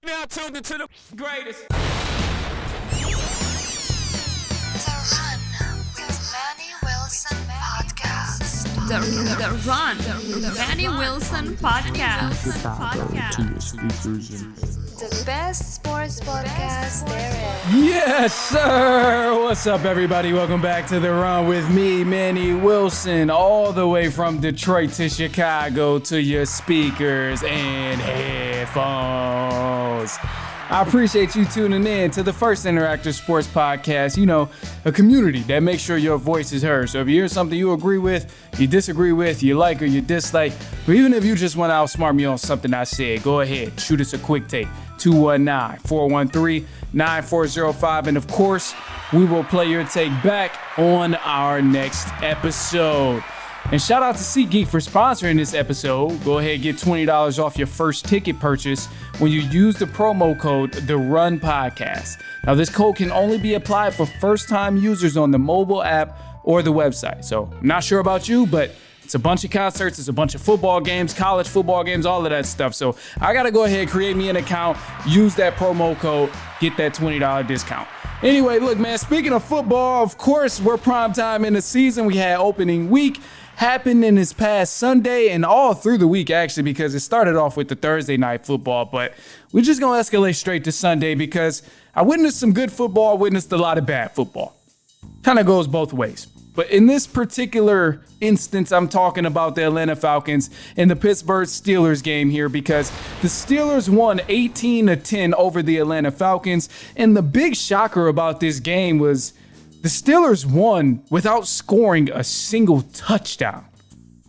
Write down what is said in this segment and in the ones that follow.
Now tuned into the greatest. The Run with Manny Wilson podcast. The Run with Manny Wilson podcast. The best sports podcast there is. Yes, sir. What's up, everybody? Welcome back to The Run with me, Manny Wilson, all the way from Detroit to Chicago to your speakers and headphones. I appreciate you tuning in to the first interactive sports podcast, a community that makes sure your voice is heard. So if you hear something you agree with, you disagree with, you like or you dislike, or even if you just want to outsmart me on something I said, go ahead, shoot us a quick take, 219-413-9405. And of course, we will play your take back on our next episode. And shout out to SeatGeek for sponsoring this episode. Go ahead and get $20 off your first ticket purchase when you use the promo code TheRunPodcast. Now, this code can only be applied for first-time users on the mobile app or the website. So, I'm not sure about you, but it's a bunch of concerts, it's a bunch of football games, college football games, all of that stuff. So, I got to go ahead and create me an account, use that promo code, get that $20 discount. Anyway, look, man, speaking of football, of course, we're prime time in the season. We had opening week. Happened in this past Sunday and all through the week, actually, because it started off with the Thursday night football, but we're just going to escalate straight to Sunday because I witnessed some good football, I witnessed a lot of bad football. Kind of goes both ways. But in this particular instance, I'm talking about the Atlanta Falcons and the Pittsburgh Steelers game here because the Steelers won 18-10 over the Atlanta Falcons. And the big shocker about this game was the Steelers won without scoring a single touchdown.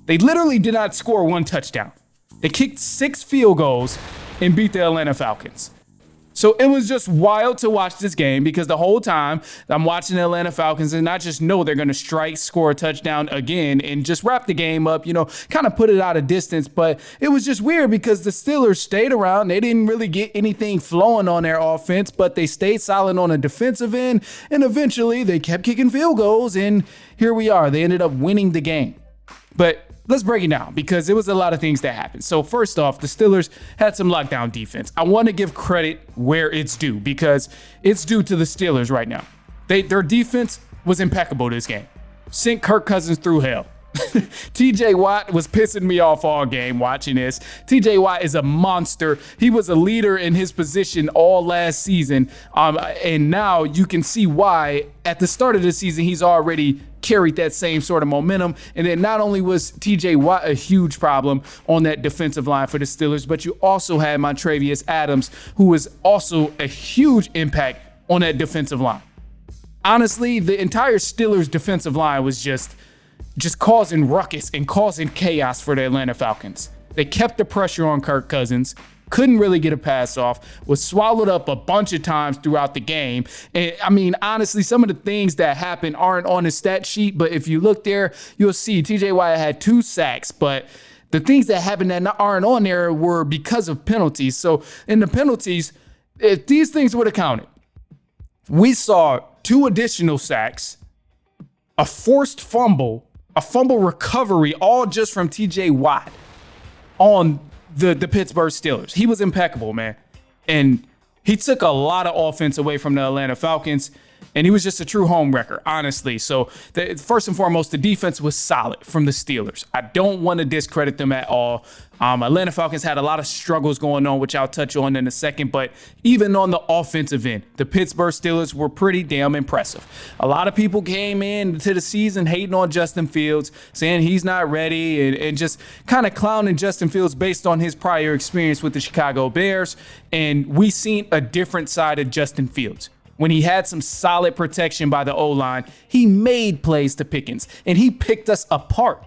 They literally did not score one touchdown. They kicked 6 field goals and beat the Atlanta Falcons. So it was just wild to watch this game because the whole time I'm watching the Atlanta Falcons and I just know they're going to strike, score a touchdown again and just wrap the game up, kind of put it out of distance. But it was just weird because the Steelers stayed around. They didn't really get anything flowing on their offense, but they stayed solid on the defensive end. And eventually they kept kicking field goals. And here we are. They ended up winning the game. But let's break it down because there was a lot of things that happened. So first off, the Steelers had some lockdown defense. I want to give credit where it's due because it's due to the Steelers right now. Their defense was impeccable this game. Sent Kirk Cousins through hell. TJ Watt was pissing me off all game watching this. TJ Watt is a monster. He was a leader in his position all last season. And now you can see why at the start of the season, he's already carried that same sort of momentum. And then not only was TJ Watt a huge problem on that defensive line for the Steelers, but you also had Montravius Adams, who was also a huge impact on that defensive line. Honestly, the entire Steelers defensive line was just causing ruckus and causing chaos for the Atlanta Falcons. They kept the pressure on Kirk Cousins, couldn't really get a pass off, was swallowed up a bunch of times throughout the game. And I mean, honestly, some of the things that happened aren't on the stat sheet, but if you look there, you'll see TJ Watt had 2 sacks, but the things that happened that aren't on there were because of penalties. So in the penalties, if these things would have counted, we saw 2 additional sacks, a forced fumble, a fumble recovery, all just from TJ Watt on the Pittsburgh Steelers. He was impeccable, man. And he took a lot of offense away from the Atlanta Falcons. And he was just a true home wrecker, honestly. So first and foremost, the defense was solid from the Steelers. I don't want to discredit them at all. Atlanta Falcons had a lot of struggles going on, which I'll touch on in a second. But even on the offensive end, the Pittsburgh Steelers were pretty damn impressive. A lot of people came into the season hating on Justin Fields, saying he's not ready and just kind of clowning Justin Fields based on his prior experience with the Chicago Bears. And we seen a different side of Justin Fields. When he had some solid protection by the O-line, he made plays to Pickens, and he picked us apart.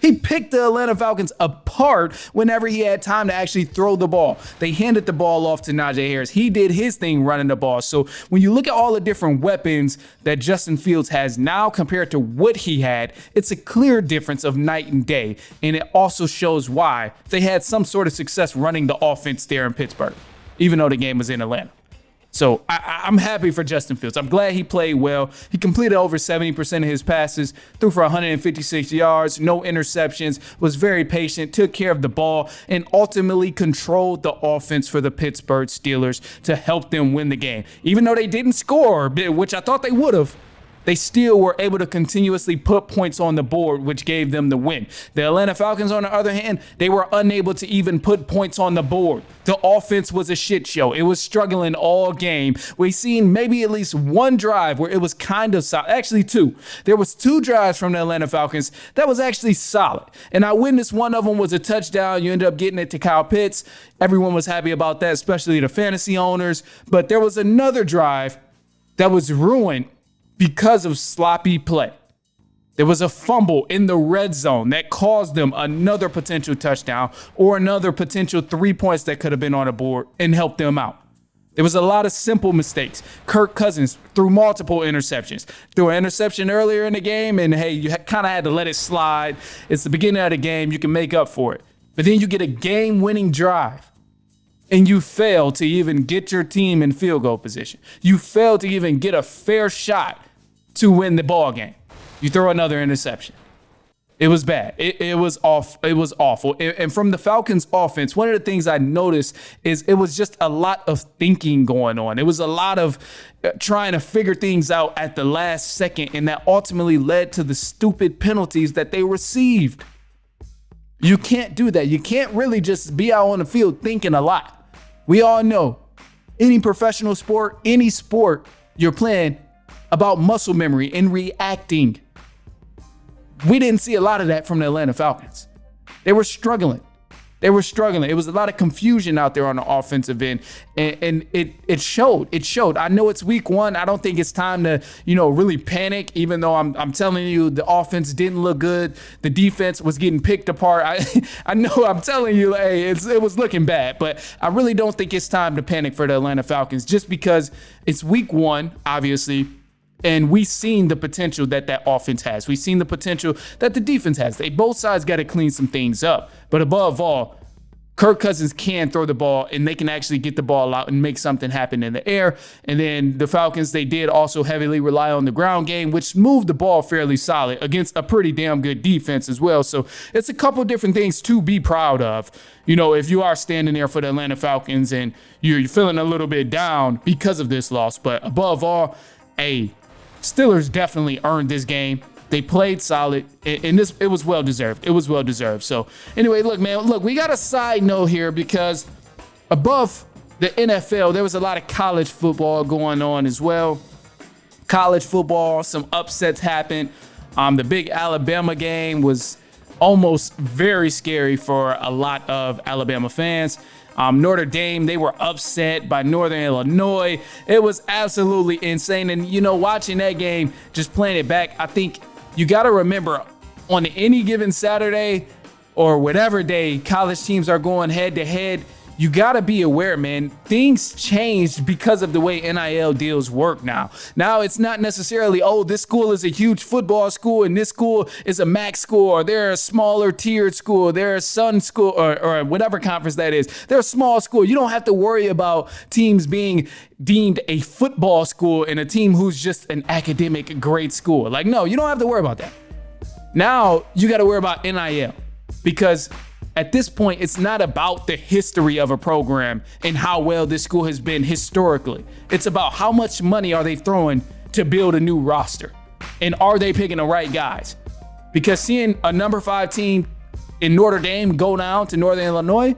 He picked the Atlanta Falcons apart whenever he had time to actually throw the ball. They handed the ball off to Najee Harris. He did his thing running the ball. So when you look at all the different weapons that Justin Fields has now compared to what he had, it's a clear difference of night and day. And it also shows why they had some sort of success running the offense there in Pittsburgh, even though the game was in Atlanta. So I'm happy for Justin Fields. I'm glad he played well. He completed over 70% of his passes, threw for 156 yards, no interceptions, was very patient, took care of the ball, and ultimately controlled the offense for the Pittsburgh Steelers to help them win the game. Even though they didn't score, which I thought they would have, they still were able to continuously put points on the board, which gave them the win. The Atlanta Falcons, on the other hand, they were unable to even put points on the board. The offense was a shit show. It was struggling all game. We've seen maybe at least one drive where it was kind of solid. Actually, two. There was two drives from the Atlanta Falcons that was actually solid. And I witnessed one of them was a touchdown. You ended up getting it to Kyle Pitts. Everyone was happy about that, especially the fantasy owners. But there was another drive that was ruined because of sloppy play. There was a fumble in the red zone that caused them another potential touchdown or another potential 3 points that could have been on the board and helped them out. There was a lot of simple mistakes. Kirk Cousins threw multiple interceptions. Threw an interception earlier in the game, and hey, you kind of had to let it slide. It's the beginning of the game. You can make up for it. But then you get a game-winning drive, and you fail to even get your team in field goal position. You fail to even get a fair shot to win the ball game. You throw another interception. It was bad. It was off. It was awful. And from the Falcons offense, one of the things I noticed is it was just a lot of thinking going on. It was a lot of trying to figure things out at the last second, and that ultimately led to the stupid penalties that they received. You can't do that. You can't really just be out on the field thinking a lot. We all know any professional sport, any sport you're playing, about muscle memory and reacting. We didn't see a lot of that from the Atlanta Falcons. They were struggling. It was a lot of confusion out there on the offensive end, and it showed. I know it's week one. I don't think it's time to, really panic, even though I'm telling you the offense didn't look good. The defense was getting picked apart. I know I'm telling you, hey, it was looking bad, but I really don't think it's time to panic for the Atlanta Falcons just because it's week one, obviously. And we've seen the potential that offense has. We've seen the potential that the defense has. Both sides got to clean some things up. But above all, Kirk Cousins can throw the ball, and they can actually get the ball out and make something happen in the air. And then the Falcons, they did also heavily rely on the ground game, which moved the ball fairly solid against a pretty damn good defense as well. So it's a couple different things to be proud of. If you are standing there for the Atlanta Falcons and you're feeling a little bit down because of this loss. But above all, Steelers definitely earned this game. They played solid, and it was well deserved. So anyway, look, we got a side note here because above the NFL, there was a lot of college football going on as well. College football, some upsets happened. The big Alabama game was almost very scary for a lot of Alabama fans. Notre Dame, they were upset by Northern Illinois. It was absolutely insane. And, watching that game, just playing it back, I think you got to remember on any given Saturday or whatever day college teams are going head to head, you got to be aware, man. Things changed because of the way NIL deals work now. Now it's not necessarily, this school is a huge football school and this school is a MAC school, or they're a smaller tiered school, they're a Sun school, or whatever conference that is. They're a small school. You don't have to worry about teams being deemed a football school and a team who's just an academic grade school. No, you don't have to worry about that. Now you got to worry about NIL because at this point, it's not about the history of a program and how well this school has been historically. It's about how much money are they throwing to build a new roster, and are they picking the right guys? Because seeing a number 5 team in Notre Dame go down to Northern Illinois,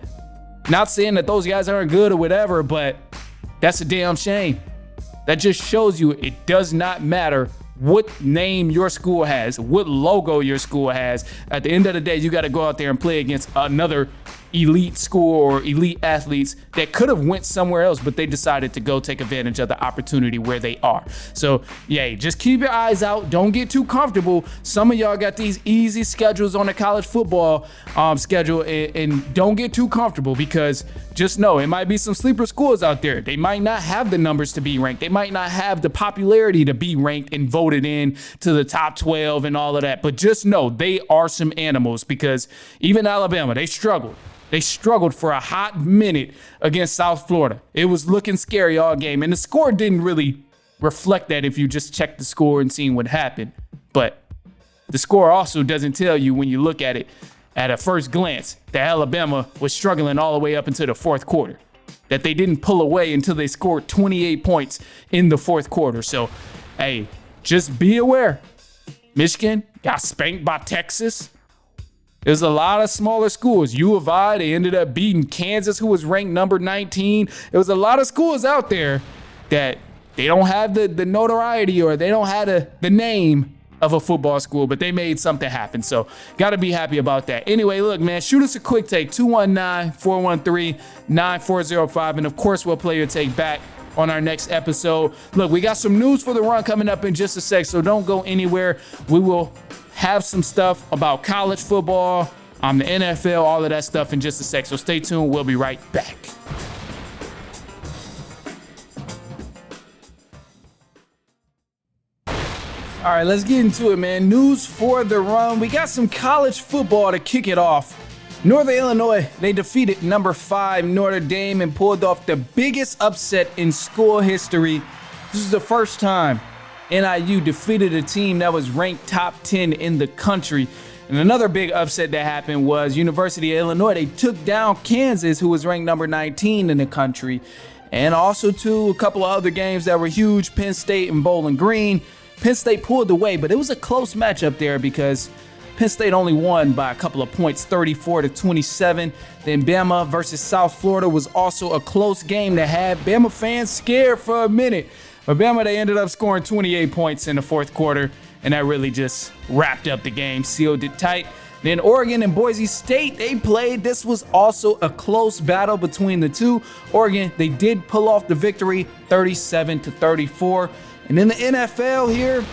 not saying that those guys aren't good or whatever, but that's a damn shame. That just shows you it does not matter what name your school has, what logo your school has. At the end of the day, you got to go out there and play against another elite school or elite athletes that could have went somewhere else, but they decided to go take advantage of the opportunity where they are. So just keep your eyes out. Don't get too comfortable. Some of y'all got these easy schedules on the college football schedule, and don't get too comfortable because just know it might be some sleeper schools out there. They might not have the numbers to be ranked. They might not have the popularity to be ranked and voted in to the top 12 and all of that. But just know they are some animals because even Alabama, they struggled. They struggled for a hot minute against South Florida. It was looking scary all game, and the score didn't really reflect that if you just check the score and seeing what happened. But the score also doesn't tell you when you look at it at a first glance that Alabama was struggling all the way up into the fourth quarter, that they didn't pull away until they scored 28 points in the fourth quarter. So, hey, just be aware. Michigan got spanked by Texas. There's a lot of smaller schools. U of I, they ended up beating Kansas, who was ranked number 19. There was a lot of schools out there that they don't have the notoriety, or they don't have the name of a football school, but they made something happen. So got to be happy about that. Anyway, look, man, shoot us a quick take, 219-413-9405. And of course, we'll play your take back on our next episode. Look, we got some news for the run coming up in just a sec, so don't go anywhere. We will have some stuff about college football, the NFL, all of that stuff in just a sec. So stay tuned. We'll be right back. All right, let's get into it, man. News for the run. We got some college football to kick it off. Northern Illinois, they defeated number 5 Notre Dame and pulled off the biggest upset in school history. This is the first time NIU defeated a team that was ranked top 10 in the country. And another big upset that happened was University of Illinois. They took down Kansas, who was ranked number 19 in the country. And also, a couple of other games that were huge, Penn State and Bowling Green. Penn State pulled away, but it was a close matchup there because Penn State only won by a couple of points, 34-27. Then Bama versus South Florida was also a close game that had Bama fans scared for a minute. But Bama, they ended up scoring 28 points in the fourth quarter, and that really just wrapped up the game, sealed it tight. Then Oregon and Boise State, they played. This was also a close battle between the two. Oregon, they did pull off the victory, 37-34. And in the NFL here,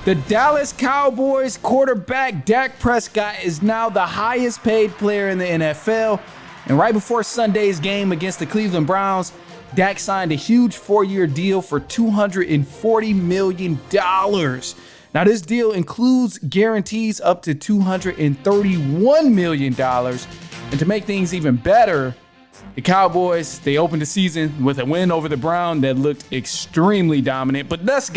the Dallas Cowboys quarterback Dak Prescott is now the highest paid player in the NFL. And right before Sunday's game against the Cleveland Browns, Dak signed a huge 4-year deal for $240 million. Now, this deal includes guarantees up to $231 million. And to make things even better, the Cowboys, they opened the season with a win over the Browns that looked extremely dominant. But let's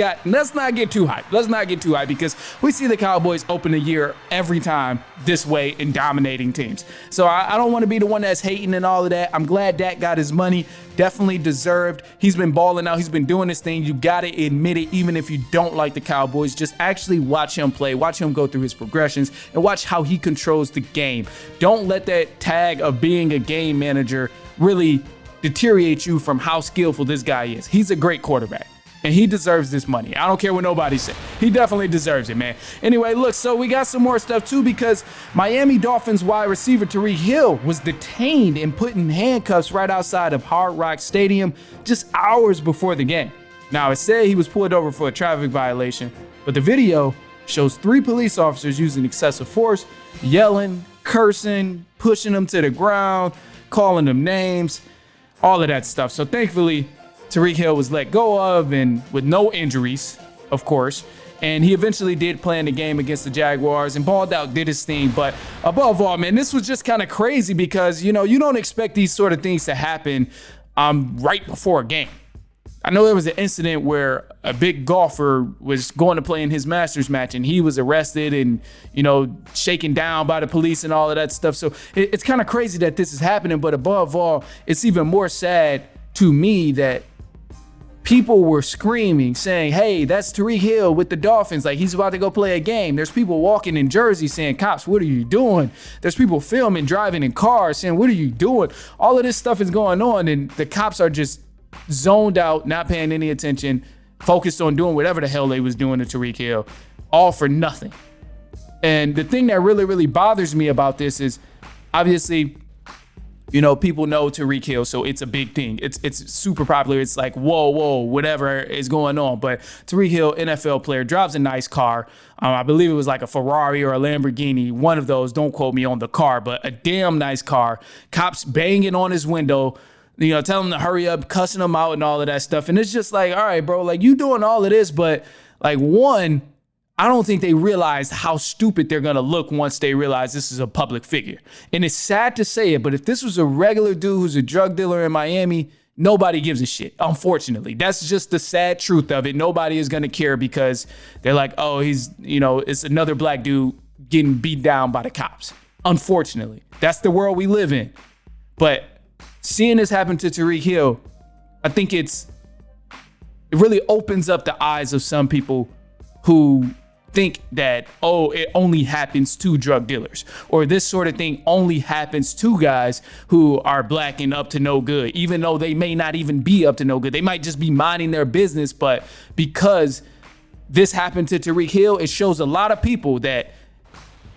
not get too hyped. Let's not get too hyped because we see the Cowboys open the year every time this way in dominating teams. So I don't want to be the one that's hating and all of that. I'm glad Dak got his money. Definitely deserved. He's been balling out. He's been doing this thing. You got to admit it, even if you don't like the Cowboys. Just actually watch him play. Watch him go through his progressions and watch how he controls the game. Don't let that tag of being a game manager really deteriorate you from how skillful this guy is. He's a great quarterback, and he deserves this money. I don't care what nobody says. He definitely deserves it, man. Anyway, look, so we got some more stuff, too, because Miami Dolphins wide receiver Tyreek Hill was detained and put in handcuffs right outside of HardRock Stadium just hours before the game. Now, it said he was pulled over for a traffic violation, but the video shows 3 police officers using excessive force, yelling, cursing, pushing him to the ground, calling them names, all of that stuff. So thankfully, Tyreek Hill was let go of and with no injuries, of course. And he eventually did play in the game against the Jaguars and balled out, did his thing. But above all, man, this was just kind of crazy because, you don't expect these sort of things to happen right before a game. I know there was an incident where a big golfer was going to play in his Masters match and he was arrested and, shaken down by the police and all of that stuff. So it's kind of crazy that this is happening. But above all, it's even more sad to me that people were screaming, saying, hey, that's Tyreek Hill with the Dolphins. Like, he's about to go play a game. There's people walking in jerseys saying, cops, what are you doing? There's people filming, driving in cars saying, what are you doing? All of this stuff is going on and the cops are just zoned out, not paying any attention, focused on doing whatever the hell they was doing to Tyreek Hill, all for nothing. And the thing that really, really bothers me about this is, obviously, people know Tyreek Hill, so it's a big thing. It's super popular. It's like, whoa, whatever is going on. But Tyreek Hill, NFL player, drives a nice car. I believe it was like a Ferrari or a Lamborghini, one of those. Don't quote me on the car, but a damn nice car. Cops banging on his window, telling him to hurry up, cussing him out and all of that stuff. And it's just like, all right, bro, like you doing all of this, but like one, I don't think they realize how stupid they're going to look once they realize this is a public figure. And it's sad to say it, but if this was a regular dude who's a drug dealer in Miami, nobody gives a shit, unfortunately. That's just the sad truth of it. Nobody is going to care because they're like, oh, he's, it's another black dude getting beat down by the cops. Unfortunately, that's the world we live in. But seeing this happen to Tyreek Hill, I think it really opens up the eyes of some people who think that, oh, it only happens to drug dealers, or this sort of thing only happens to guys who are black and up to no good, even though they may not even be up to no good. They might just be minding their business, but because this happened to Tyreek Hill, it shows a lot of people that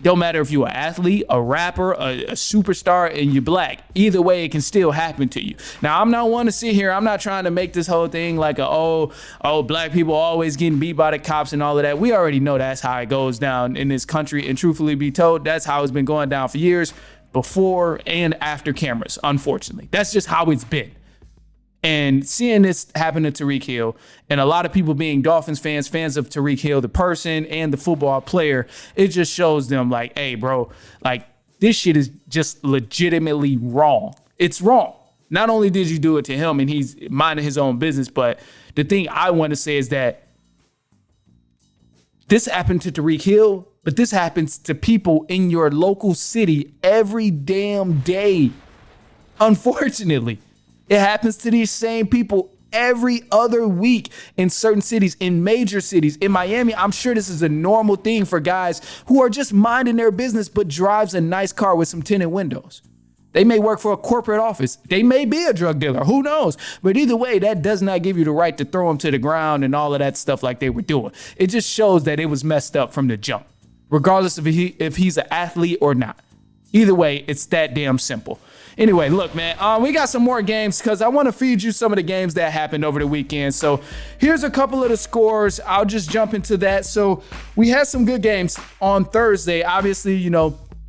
don't matter if you're an athlete, a rapper, a superstar, and you're black. Either way, it can still happen to you. Now, I'm not one to sit here. I'm not trying to make this whole thing like black people always getting beat by the cops and all of that. We already know that's how it goes down in this country. And truthfully be told, that's how it's been going down for years, before and after cameras, unfortunately. That's just how it's been. And seeing this happen to Tyreek Hill, and a lot of people being Dolphins fans of Tyreek Hill, the person and the football player, it just shows them like, hey, bro, like this shit is just legitimately wrong. It's wrong. Not only did you do it to him and he's minding his own business, but the thing I want to say is that this happened to Tyreek Hill, but this happens to people in your local city every damn day. Unfortunately. It happens to these same people every other week in certain cities, in major cities. In Miami, I'm sure this is a normal thing for guys who are just minding their business but drives a nice car with some tinted windows. They may work for a corporate office. They may be a drug dealer. Who knows? But either way, that does not give you the right to throw them to the ground and all of that stuff like they were doing. It just shows that it was messed up from the jump, regardless of if he's an athlete or not. Either way, it's that damn simple. Anyway, look, man, we got some more games because I want to feed you some of the games that happened over the weekend. So here's a couple of the scores. I'll just jump into that. So we had some good games on Thursday. Obviously,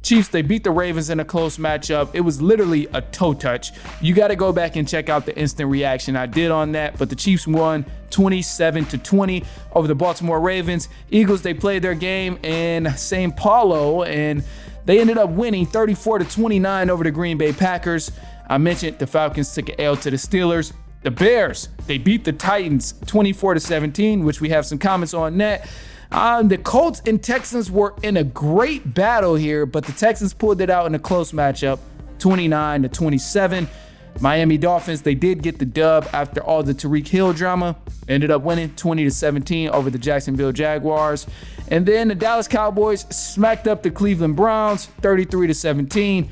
Chiefs, they beat the Ravens in a close matchup. It was literally a toe touch. You got to go back and check out the instant reaction I did on that. But the Chiefs won 27-20 over the Baltimore Ravens. Eagles, they played their game in St. Paulo, and they ended up winning 34-29 over the Green Bay Packers. I mentioned the Falcons took an L to the Steelers. The Bears, they beat the Titans 24-17, which we have some comments on that. The Colts and Texans were in a great battle here, but the Texans pulled it out in a close matchup, 29-27. Miami Dolphins, they did get the dub after all the Tyreek Hill drama. Ended up winning 20-17 over the Jacksonville Jaguars. And then the Dallas Cowboys smacked up the Cleveland Browns 33-17.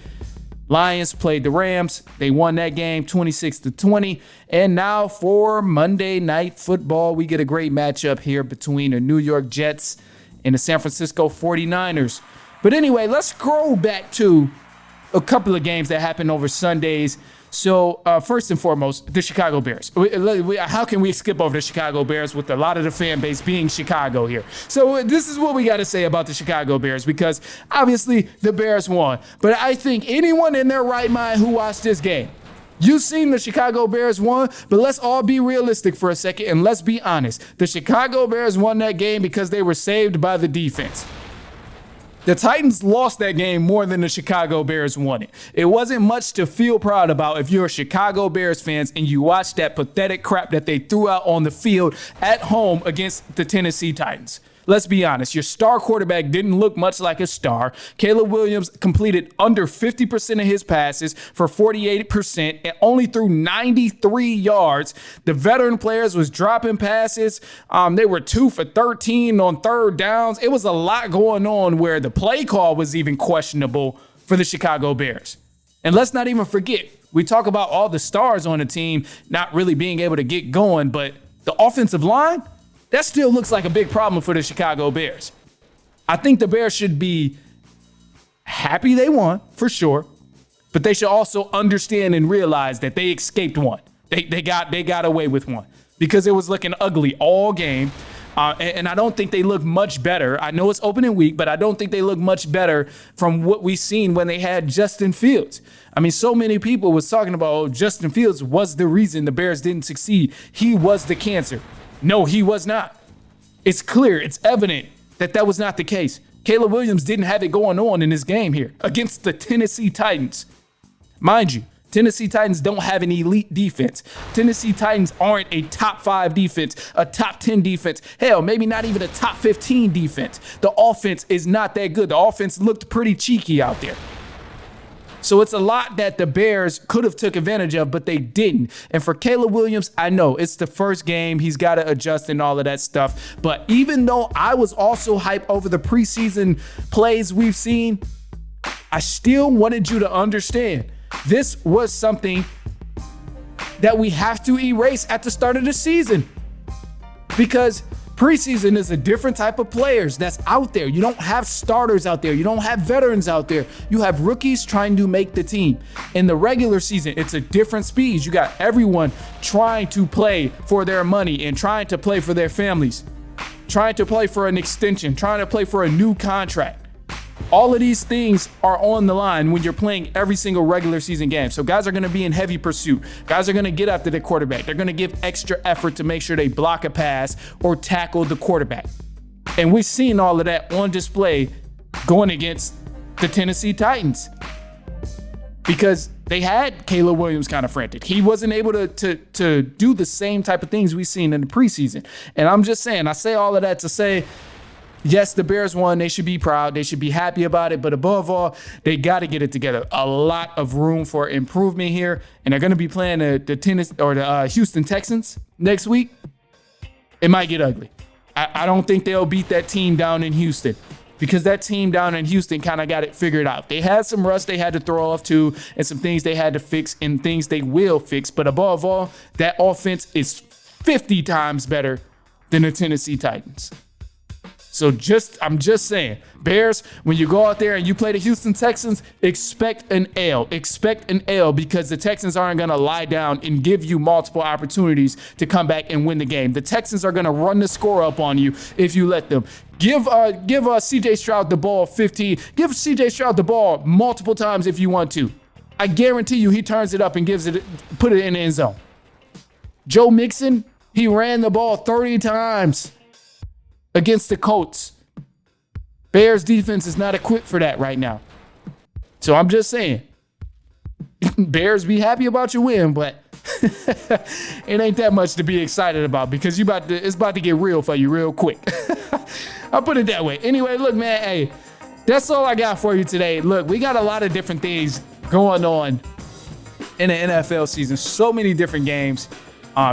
Lions played the Rams. They won that game 26-20. And now for Monday Night Football, we get a great matchup here between the New York Jets and the San Francisco 49ers. But anyway, let's scroll back to a couple of games that happened over Sundays. So first and foremost, the Chicago Bears. How can we skip over the Chicago Bears with a lot of the fan base being Chicago here? So this is what we got to say about the Chicago Bears, because obviously the Bears won. But I think anyone in their right mind who watched this game, you've seen the Chicago Bears won, but let's all be realistic for a second and let's be honest. The Chicago Bears won that game because they were saved by the defense. The Titans lost that game more than the Chicago Bears won it. It wasn't much to feel proud about if you're a Chicago Bears fans and you watch that pathetic crap that they threw out on the field at home against the Tennessee Titans. Let's be honest, your star quarterback didn't look much like a star. Caleb Williams completed under 50% of his passes for 48% and only threw 93 yards. The veteran players was dropping passes. They were 2 for 13 on third downs. It was a lot going on where the play call was even questionable for the Chicago Bears. And let's not even forget, we talk about all the stars on the team not really being able to get going, but the offensive line, that still looks like a big problem for the Chicago Bears. I think the Bears should be happy they won, for sure, but they should also understand and realize that they escaped one. They got away with one because it was looking ugly all game. And I don't think they look much better. I know it's opening week, but I don't think they look much better from what we've seen when they had Justin Fields. I mean, so many people was talking about, Justin Fields was the reason the Bears didn't succeed. He was the cancer. No, he was not. It's clear. It's evident that was not the case. Caleb Williams didn't have it going on in this game here against the Tennessee Titans. Mind you, Tennessee Titans don't have an elite defense. Tennessee Titans aren't a top 5 defense, a top 10 defense. Hell, maybe not even a top 15 defense. The offense is not that good. The offense looked pretty cheeky out there. So it's a lot that the Bears could have took advantage of, but they didn't. And for Caleb Williams, I know it's the first game. He's got to adjust and all of that stuff. But even though I was also hyped over the preseason plays we've seen, I still wanted you to understand this was something that we have to erase at the start of the season, because preseason is a different type of players that's out there. You don't have starters out there. You don't have veterans out there. You have rookies trying to make the team. In the regular season, it's a different speed. You got everyone trying to play for their money and trying to play for their families, trying to play for an extension, trying to play for a new contract. All of these things are on the line when you're playing every single regular season game. So guys are going to be in heavy pursuit. Guys are going to get after the quarterback. They're going to give extra effort to make sure they block a pass or tackle the quarterback. And we've seen all of that on display going against the Tennessee Titans, because they had Caleb Williams kind of frantic. He wasn't able to do the same type of things we've seen in the preseason. And I'm just saying, I say all of that to say, yes, the Bears won. They should be proud. They should be happy about it. But above all, they got to get it together. A lot of room for improvement here. And they're going to be playing the Houston Texans next week. It might get ugly. I don't think they'll beat that team down in Houston, because that team down in Houston kind of got it figured out. They had some rust they had to throw off too, and some things they had to fix and things they will fix. But above all, that offense is 50 times better than the Tennessee Titans. So I'm just saying, Bears, when you go out there and you play the Houston Texans, expect an L. Expect an L, because the Texans aren't going to lie down and give you multiple opportunities to come back and win the game. The Texans are going to run the score up on you if you let them. Give CJ Stroud the ball 15. Give CJ Stroud the ball multiple times if you want to. I guarantee you he turns it up and put it in the end zone. Joe Mixon, he ran the ball 30 times against the Colts. Bears defense is not equipped for that right now. So I'm just saying, Bears, be happy about your win, but it ain't that much to be excited about, because it's about to get real for you real quick. I'll put it that way. Anyway, look, man, hey, that's all I got for you today. Look, we got a lot of different things going on in the NFL season. So many different games,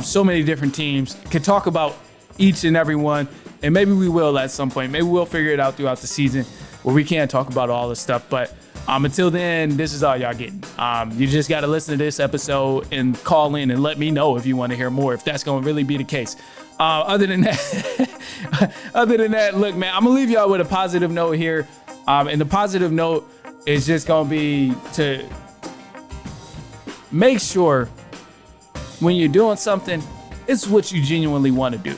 so many different teams. Could talk about each and every one. And maybe we will at some point. Maybe we'll figure it out throughout the season where we can't talk about all this stuff. But until then, this is all y'all getting. You just got to listen to this episode and call in and let me know if you want to hear more, if that's going to really be the case. Other than that, look, man, I'm going to leave y'all with a positive note here. And the positive note is just going to be to make sure when you're doing something, it's what you genuinely want to do.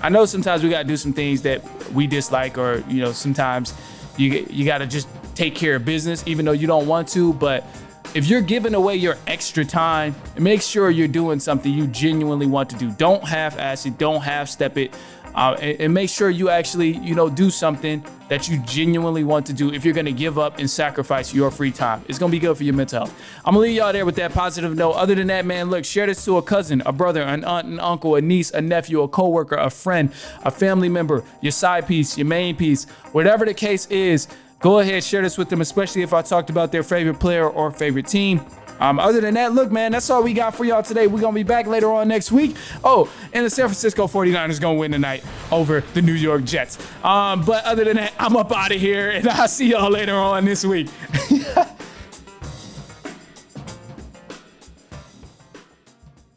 I know sometimes we got to do some things that we dislike, or, sometimes you got to just take care of business even though you don't want to. But if you're giving away your extra time, make sure you're doing something you genuinely want to do. Don't half-ass it, don't half-step it, and make sure you actually, do something that you genuinely want to do if you're going to give up and sacrifice your free time. It's going to be good for your mental health. I'm going to leave y'all there with that positive note. Other than that, man, look, share this to a cousin, a brother, an aunt, an uncle, a niece, a nephew, a coworker, a friend, a family member, your side piece, your main piece, whatever the case is. Go ahead, share this with them, especially if I talked about their favorite player or favorite team. Other than that, look, man, that's all we got for y'all today. We're going to be back later on next week. Oh, and the San Francisco 49ers going to win tonight over the New York Jets. But other than that, I'm up out of here, and I'll see y'all later on this week.